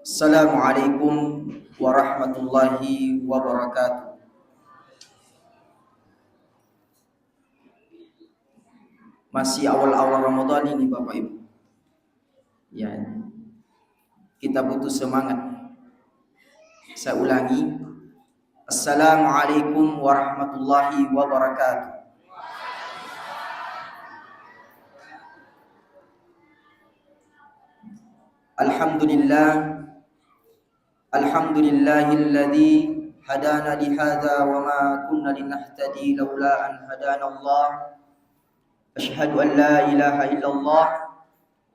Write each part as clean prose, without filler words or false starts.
Assalamualaikum warahmatullahi wabarakatuh. Masih awal-awal Ramadan ini Bapak Ibu. Ya, kita butuh semangat. Saya ulangi. Assalamualaikum warahmatullahi wabarakatuh. Alhamdulillah. Alhamdulillahilladzi hadana lihadza wa ma kunna linahtadi laula an hadana Allah. Asyhadu an la ilaha illallah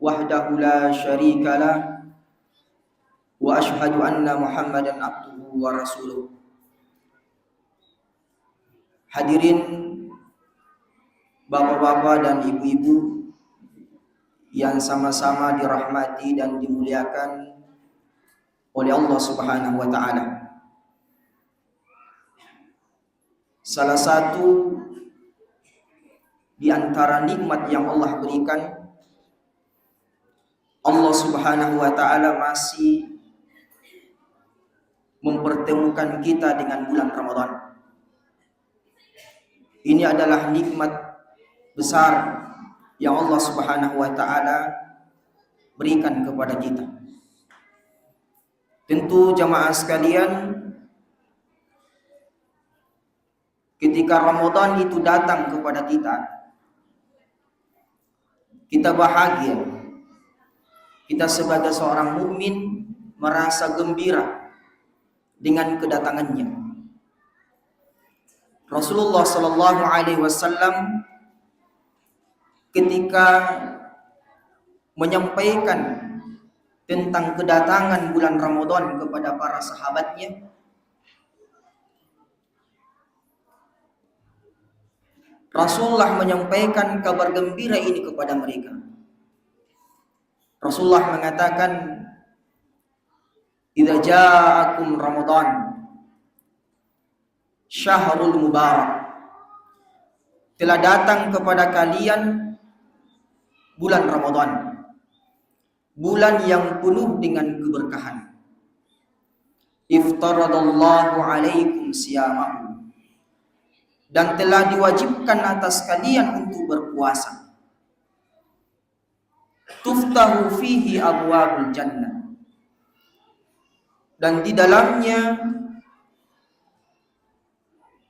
wahdahu la syarika lah wa asyhadu anna Muhammadan abduhu wa rasuluh. Hadirin bapak-bapak dan ibu-ibu yang sama-sama dirahmati dan dimuliakan oleh Allah Subhanahu wa taala. Salah satu di antara nikmat yang Allah berikan, Allah Subhanahu wa taala masih mempertemukan kita dengan bulan Ramadan. Ini adalah nikmat besar yang Allah Subhanahu wa taala berikan kepada kita. Tentu jamaah sekalian, ketika Ramadan itu datang kepada kita bahagia. Kita sebagai seorang mukmin merasa gembira dengan kedatangannya. Rasulullah sallallahu alaihi wasallam ketika menyampaikan tentang kedatangan bulan Ramadan kepada para sahabatnya, Rasulullah menyampaikan kabar gembira ini kepada mereka. Rasulullah mengatakan, "Idza ja'akum Ramadan, syahrul mubarak." Telah datang kepada kalian bulan Ramadan, bulan yang penuh dengan keberkahan. Iftaradallahu alaikum siyamahu. Dan telah diwajibkan atas kalian untuk berpuasa. Tuftahu fihi abwabul jannah. Dan di dalamnya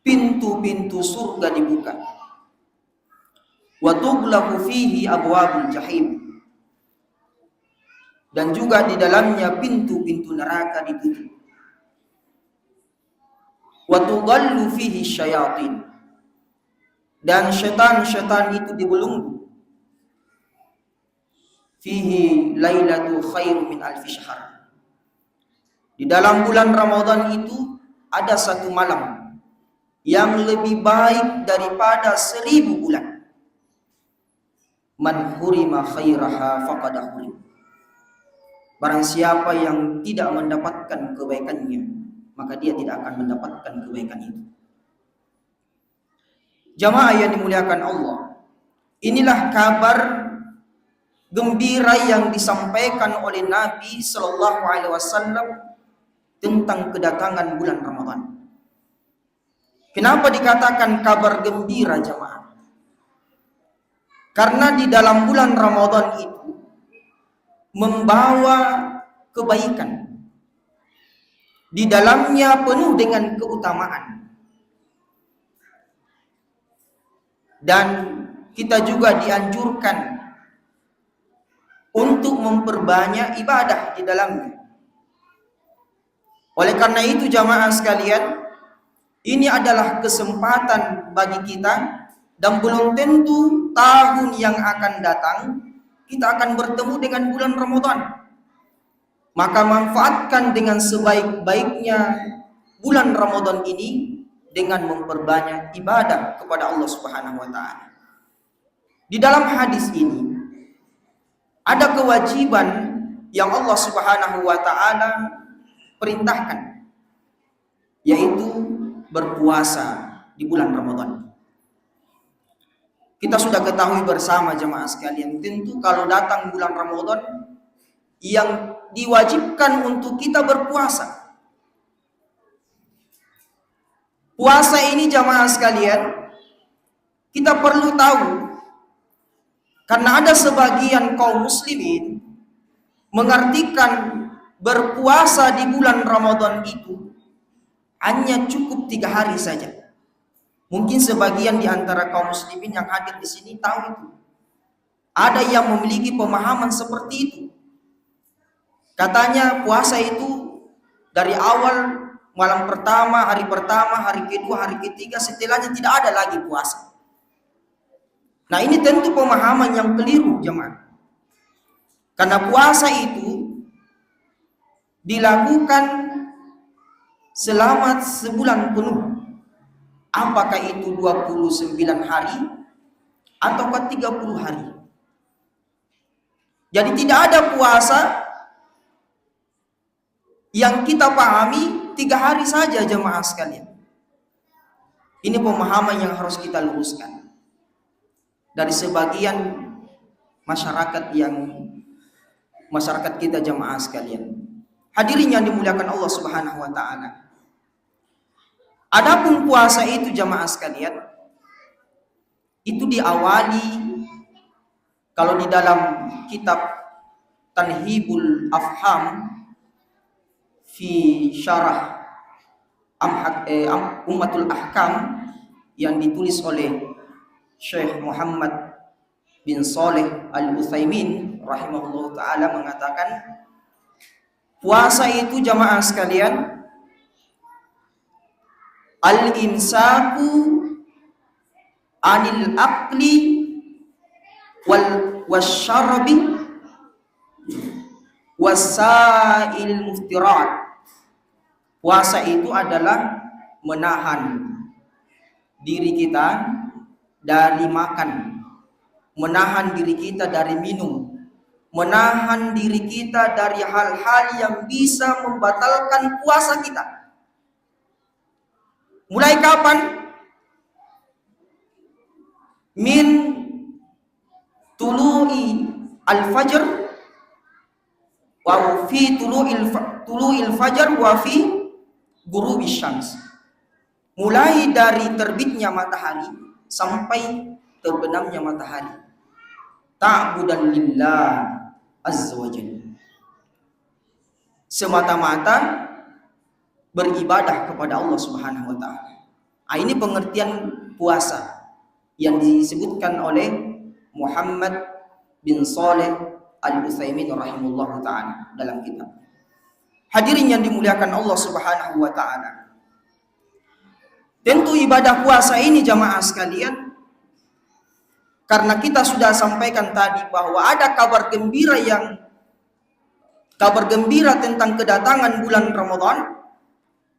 pintu-pintu surga dibuka. Wa tughlaqu fihi abwabul jahim. Dan juga di dalamnya pintu-pintu neraka ditutup. Wa tudallu fihi syayatin. Dan syaitan-syaitan itu dibelenggu. Fihi lailatu khairu min alfi syahr. Di dalam bulan Ramadan itu ada satu malam yang lebih baik daripada 1000 bulan. Man hurima khairaha faqad hurim. Barang siapa yang tidak mendapatkan kebaikannya, maka dia tidak akan mendapatkan kebaikan itu. Jamaah yang dimuliakan Allah, inilah kabar gembira yang disampaikan oleh Nabi Sallallahu Alaihi Wasallam tentang kedatangan bulan Ramadan. Kenapa dikatakan kabar gembira, jamaah? Karena di dalam bulan Ramadan itu membawa kebaikan. Di dalamnya penuh dengan keutamaan. Dan kita juga dianjurkan untuk memperbanyak ibadah di dalamnya. Oleh karena itu jamaah sekalian, ini adalah kesempatan bagi kita, dan belum tentu tahun yang akan datang kita akan bertemu dengan bulan Ramadan. Maka manfaatkan dengan sebaik-baiknya bulan Ramadan ini dengan memperbanyak ibadah kepada Allah Subhanahu wa taala. Di dalam hadis ini ada kewajiban yang Allah Subhanahu wa taala perintahkan, yaitu berpuasa di bulan Ramadan. Kita sudah ketahui bersama jemaah sekalian, tentu kalau datang bulan Ramadan yang diwajibkan untuk kita berpuasa. Puasa ini jamaah sekalian, kita perlu tahu, karena ada sebagian kaum muslimin mengartikan berpuasa di bulan Ramadan itu hanya cukup 3 hari saja. Mungkin sebagian di antara kaum muslimin yang hadir di sini tahu itu. Ada yang memiliki pemahaman seperti itu. Katanya puasa itu dari awal malam pertama, hari kedua, hari ketiga, setelahnya tidak ada lagi puasa. Nah, ini tentu pemahaman yang keliru, jemaah. Karena puasa itu dilakukan selama sebulan penuh. Apakah itu 29 hari ataukah 30 hari? Jadi tidak ada puasa yang kita pahami 3 hari saja, jemaah sekalian. Ini pemahaman yang harus kita luruskan dari sebagian masyarakat kita, jemaah sekalian. Hadirin yang dimuliakan Allah Subhanahu wa taala. Adapun puasa itu, jemaah sekalian, itu diawali, kalau di dalam kitab Tanhibul Afham fi Syarah Ummatul Ahkam yang ditulis oleh Syekh Muhammad bin Saleh Al-Utsaimin rahimahullah ta'ala mengatakan, puasa itu, jamaah sekalian, al-imsaku anil akli wal wasyarabi wasail muftirat. Puasa itu adalah menahan diri kita dari makan, menahan diri kita dari minum, menahan diri kita dari hal-hal yang bisa membatalkan puasa kita. Mulai kapan? Min tulu'i al-fajr wa fi tulu'il fajr wa fi ghurubis syams. Mulai dari terbitnya matahari sampai terbenamnya matahari. Ta'budan lillah azza wa jalla. Semata-mata beribadah kepada Allah Subhanahu wa taala. Ini pengertian puasa yang disebutkan oleh Muhammad bin Saleh Al-Utsaimin rahimahullah taala dalam kitab. Hadirin yang dimuliakan Allah Subhanahu wa taala. Tentu ibadah puasa ini, jamaah sekalian, karena kita sudah sampaikan tadi bahwa ada kabar gembira tentang kedatangan bulan Ramadan.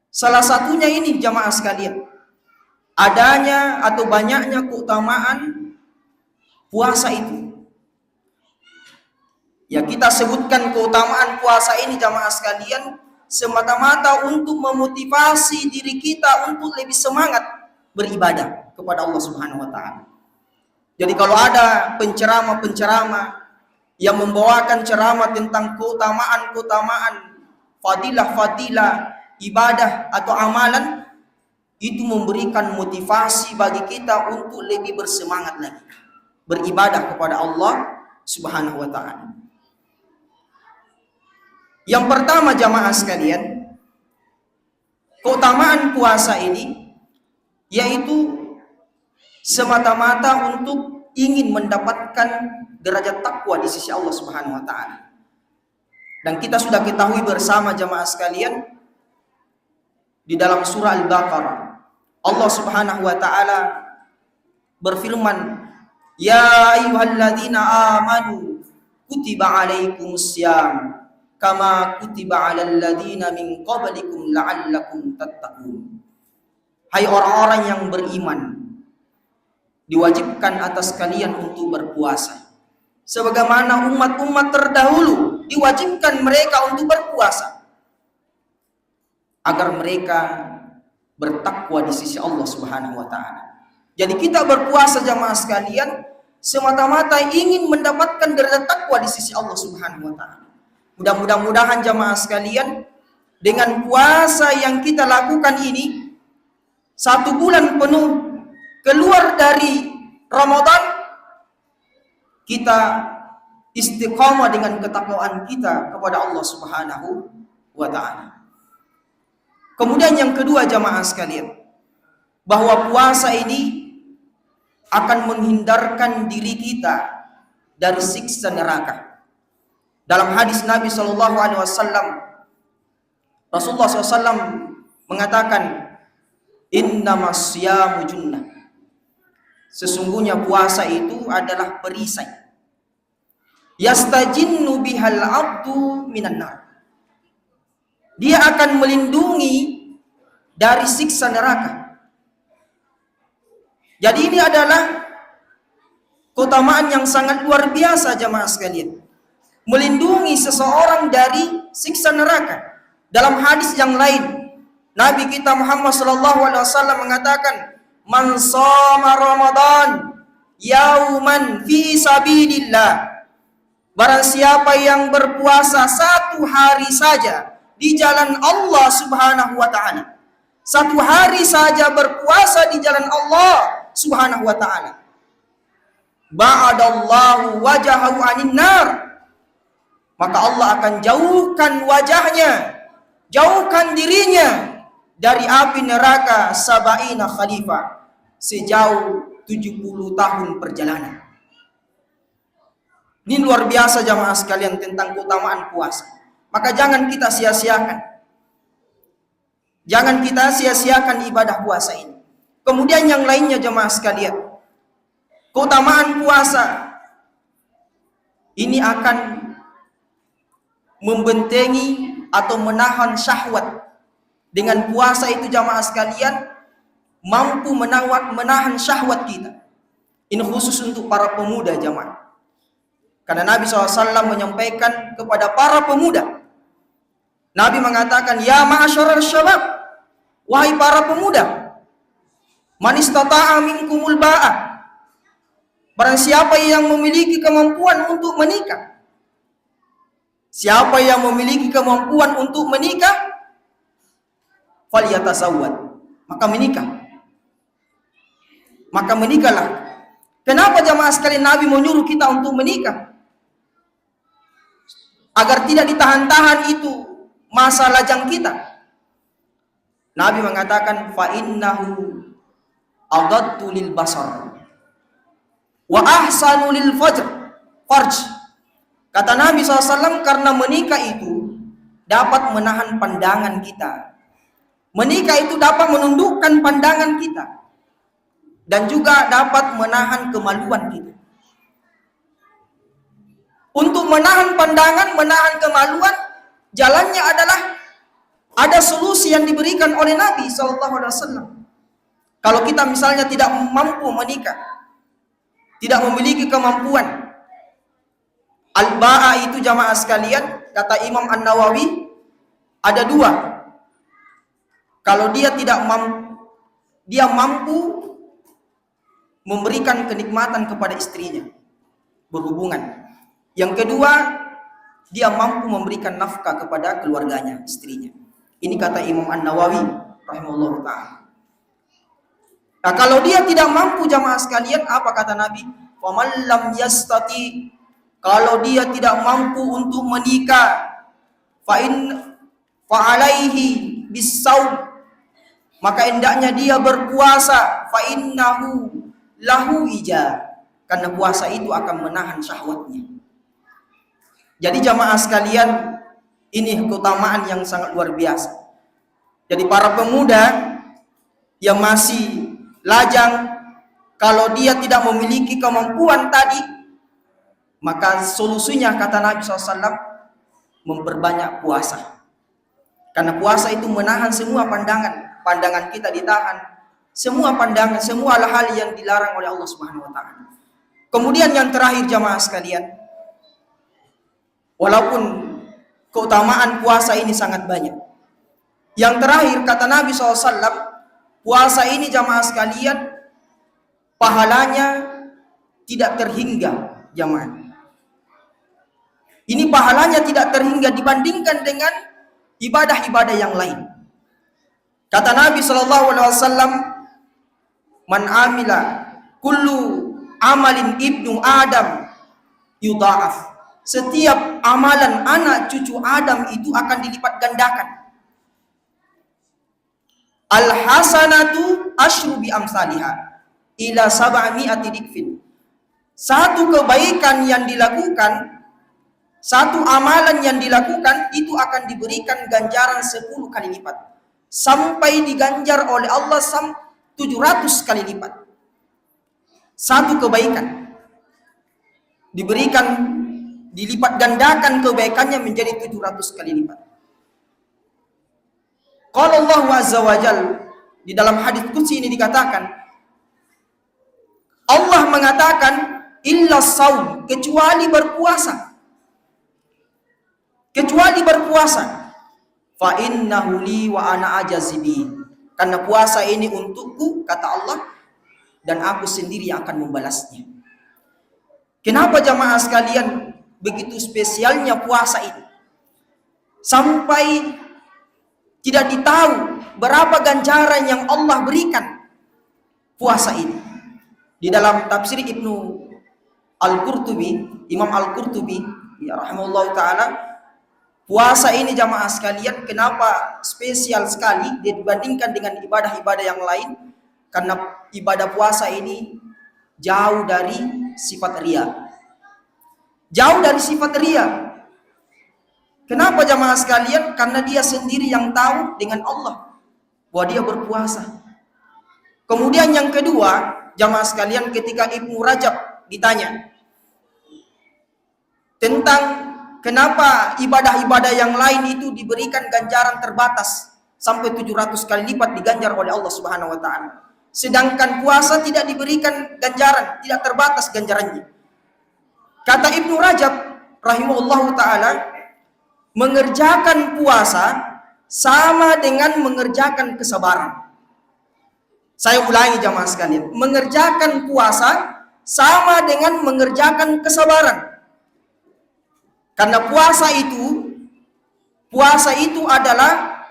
Salah satunya ini, jamaah sekalian, adanya atau banyaknya keutamaan puasa itu. Ya, kita sebutkan keutamaan puasa ini, jamaah sekalian, semata-mata untuk memotivasi diri kita untuk lebih semangat beribadah kepada Allah Subhanahu wa taala. Jadi kalau ada penceramah-penceramah yang membawakan ceramah tentang keutamaan-keutamaan, fadilah-fadilah ibadah atau amalan, itu memberikan motivasi bagi kita untuk lebih bersemangat lagi beribadah kepada Allah Subhanahu wa taala. Yang pertama, jamaah sekalian, keutamaan puasa ini yaitu semata-mata untuk ingin mendapatkan derajat takwa di sisi Allah Subhanahu wa taala. Dan kita sudah ketahui bersama, jamaah sekalian, di dalam surah Al-Baqarah Allah Subhanahu wa taala berfirman, "Ya ayyuhalladzina amanu kutiba alaikumussyam kama kutiba 'alal ladzina min qablikum la'allakum tattaqun." Hai orang-orang yang beriman, diwajibkan atas kalian untuk berpuasa sebagaimana umat-umat terdahulu diwajibkan mereka untuk berpuasa agar mereka bertakwa di sisi Allah Subhanahu wa taala. Jadi kita berpuasa, jamaah sekalian, semata-mata ingin mendapatkan derajat takwa di sisi Allah Subhanahu wa taala. Mudah-mudahan jamaah sekalian, dengan puasa yang kita lakukan ini, 1 bulan penuh keluar dari Ramadan, kita istiqamah dengan ketakwaan kita kepada Allah Subhanahu wa ta'ala. Kemudian yang kedua jamaah sekalian, bahwa puasa ini akan menghindarkan diri kita dari siksa neraka. Dalam hadis Nabi Shallallahu Alaihi Wasallam, Rasulullah SAW mengatakan, innamas siyamu junnah. Sesungguhnya puasa itu adalah perisai. Yastajinnu bihal abdu minan nar. Dia akan melindungi dari siksa neraka. Jadi ini adalah keutamaan yang sangat luar biasa jamaah sekalian. Melindungi seseorang dari siksa neraka. Dalam hadis yang lain, Nabi kita Muhammad sallallahu alaihi wasallam mengatakan, "Man shoma Ramadan yauman fi sabilillah." Barang siapa yang berpuasa 1 hari saja di jalan Allah Subhanahu wa ta'ala. 1 hari saja berpuasa di jalan Allah Subhanahu wa ta'ala. Ba'adallahu wajahahu anin nar. Maka Allah akan jauhkan wajahnya, jauhkan dirinya dari api neraka sab'ina khalifah, sejauh 70 tahun perjalanan. Ini luar biasa jamaah sekalian tentang keutamaan puasa. Maka jangan kita sia-siakan. Jangan kita sia-siakan ibadah puasa ini. Kemudian yang lainnya jemaah sekalian, keutamaan puasa ini akan membentengi atau menahan syahwat. Dengan puasa itu jemaah sekalian mampu menahan syahwat kita. Ini khusus untuk para pemuda jemaah. Karena Nabi SAW menyampaikan kepada para pemuda, Nabi mengatakan, ya ma'asyaral syabab, wahai para pemuda, man istata'a minkumul ba'ah, barang siapa yang memiliki kemampuan untuk menikah, siapa yang memiliki kemampuan untuk menikah, falyatasawwad, maka menikah. Maka menikahlah. Kenapa jamaah sekalian Nabi menyuruh kita untuk menikah? Agar tidak ditahan-tahan itu masa lajang kita. Nabi mengatakan, fa innahu aghaddu lil basar wa ahsanu lil farj. Kata Nabi SAW, karena menikah itu dapat menahan pandangan kita. Menikah itu dapat menundukkan pandangan kita. Dan juga dapat menahan kemaluan kita. Untuk menahan pandangan, menahan kemaluan, jalannya adalah ada solusi yang diberikan oleh Nabi SAW. Kalau kita misalnya tidak mampu menikah, tidak memiliki kemampuan, al-ba'a itu jamaah sekalian, kata Imam An-Nawawi, ada 2. Kalau dia tidak mampu, dia mampu memberikan kenikmatan kepada istrinya, berhubungan. Yang kedua, dia mampu memberikan nafkah kepada keluarganya, istrinya. Ini kata Imam An-Nawawi rahimahullah ta'ala. Nah, kalau dia tidak mampu jamaah sekalian, apa kata Nabi? Faman lam yastati, kalau dia tidak mampu untuk menikah, fa'alaihi bisawm, maka hendaknya dia berpuasa, fa'innahu lahu ija, karena puasa itu akan menahan syahwatnya. Jadi jamaah sekalian, ini keutamaan yang sangat luar biasa. Jadi para pemuda yang masih lajang, kalau dia tidak memiliki kemampuan tadi, maka solusinya kata Nabi SAW, memperbanyak puasa. Karena puasa itu menahan semua pandangan. Pandangan kita ditahan. Semua pandangan, semua hal-hal yang dilarang oleh Allah Subhanahu wa ta'ala. Kemudian yang terakhir jamaah sekalian, walaupun keutamaan puasa ini sangat banyak, yang terakhir kata Nabi SAW, puasa ini jamaah sekalian, pahalanya tidak terhingga jamaah. Ini pahalanya tidak terhingga dibandingkan dengan ibadah-ibadah yang lain. Kata Nabi SAW, man amila kullu amalin ibnu Adam yudha'af. Setiap amalan anak cucu Adam itu akan dilipat gandakan. Al-hasanatu asyru bi amsalihah ila sab'ami'ati dikfin. Satu kebaikan yang dilakukan, satu amalan yang dilakukan itu akan diberikan ganjaran 10 kali lipat. Sampai diganjar oleh Allah 700 kali lipat. Satu kebaikan diberikan, dilipat gandakan kebaikannya menjadi 700 kali lipat. Qala Allah azza wa jalla, di dalam hadis qudsi ini dikatakan, Allah mengatakan illa saum, kecuali berpuasa. Kecuali berpuasa. Fa innahu li wa ana ajazibi. Karena puasa ini untukku, kata Allah, dan aku sendiri yang akan membalasnya. Kenapa jamaah sekalian begitu spesialnya puasa ini? Sampai tidak ditahu berapa ganjaran yang Allah berikan puasa ini. Di dalam tafsir Ibnu Al-Qurtubi, Imam Al-Qurtubi, ya rahimahullah ta'ala, puasa ini jamaah sekalian kenapa spesial sekali dibandingkan dengan ibadah-ibadah yang lain? Karena ibadah puasa ini jauh dari sifat riya. Jauh dari sifat riya. Kenapa jamaah sekalian? Karena dia sendiri yang tahu dengan Allah bahwa dia berpuasa. Kemudian yang kedua, jamaah sekalian, ketika Ibnu Rajab ditanya tentang kenapa ibadah-ibadah yang lain itu diberikan ganjaran terbatas sampai 700 kali lipat diganjar oleh Allah Subhanahu wa taala. Sedangkan puasa tidak diberikan ganjaran, tidak terbatas ganjarannya. Kata Ibnu Rajab rahimahullahu taala, mengerjakan puasa sama dengan mengerjakan kesabaran. Saya ulangi jamaah sekalian, mengerjakan puasa sama dengan mengerjakan kesabaran. Karena puasa itu adalah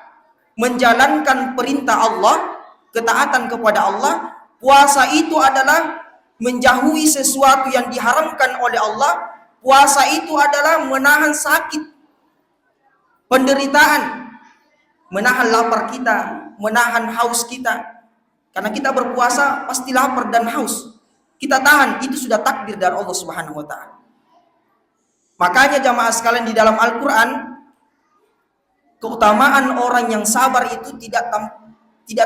menjalankan perintah Allah, ketaatan kepada Allah. Puasa itu adalah menjauhi sesuatu yang diharamkan oleh Allah. Puasa itu adalah menahan sakit, penderitaan, menahan lapar kita, menahan haus kita. Karena kita berpuasa pasti lapar dan haus. Kita tahan, itu sudah takdir dari Allah Subhanahu wa taala. Makanya jamaah sekalian, di dalam Al-Qur'an, keutamaan orang yang sabar itu tidak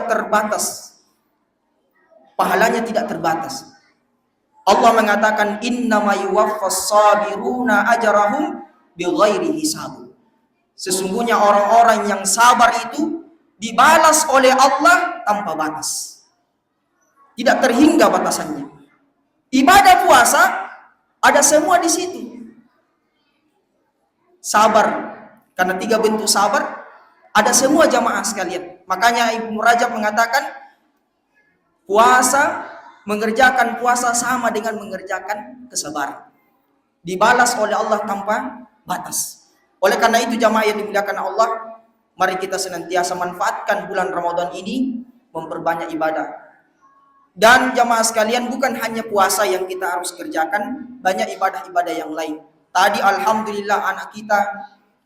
terbatas. Pahalanya tidak terbatas. Allah mengatakan innama yuwaffas sabiruna ajrahum bighairi hisab. Sesungguhnya orang-orang yang sabar itu dibalas oleh Allah tanpa batas. Tidak terhingga batasannya. Ibadah puasa ada semua di situ. Sabar, karena 3 bentuk sabar ada semua jamaah sekalian. Makanya Ibnu Rajab mengatakan mengerjakan puasa sama dengan mengerjakan kesabaran. Dibalas oleh Allah tanpa batas. Oleh karena itu jamaah yang dimuliakan Allah, mari kita senantiasa manfaatkan bulan Ramadan ini memperbanyak ibadah. Dan jamaah sekalian, bukan hanya puasa yang kita harus kerjakan, banyak ibadah-ibadah yang lain. Tadi alhamdulillah anak kita,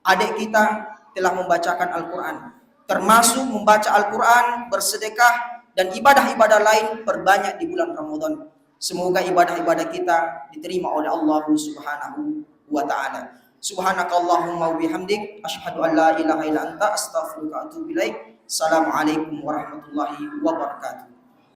adik kita telah membacakan Al-Quran. Termasuk membaca Al-Quran, bersedekah, dan ibadah-ibadah lain perbanyak di bulan Ramadan. Semoga ibadah-ibadah kita diterima oleh Allah Subhanahu wa ta'ala. Subhanakallahumma wa bihamdik, asyhadu an la ilaha illa anta, astaghfiruka wa atubu ilaik. Assalamualaikum warahmatullahi wabarakatuh.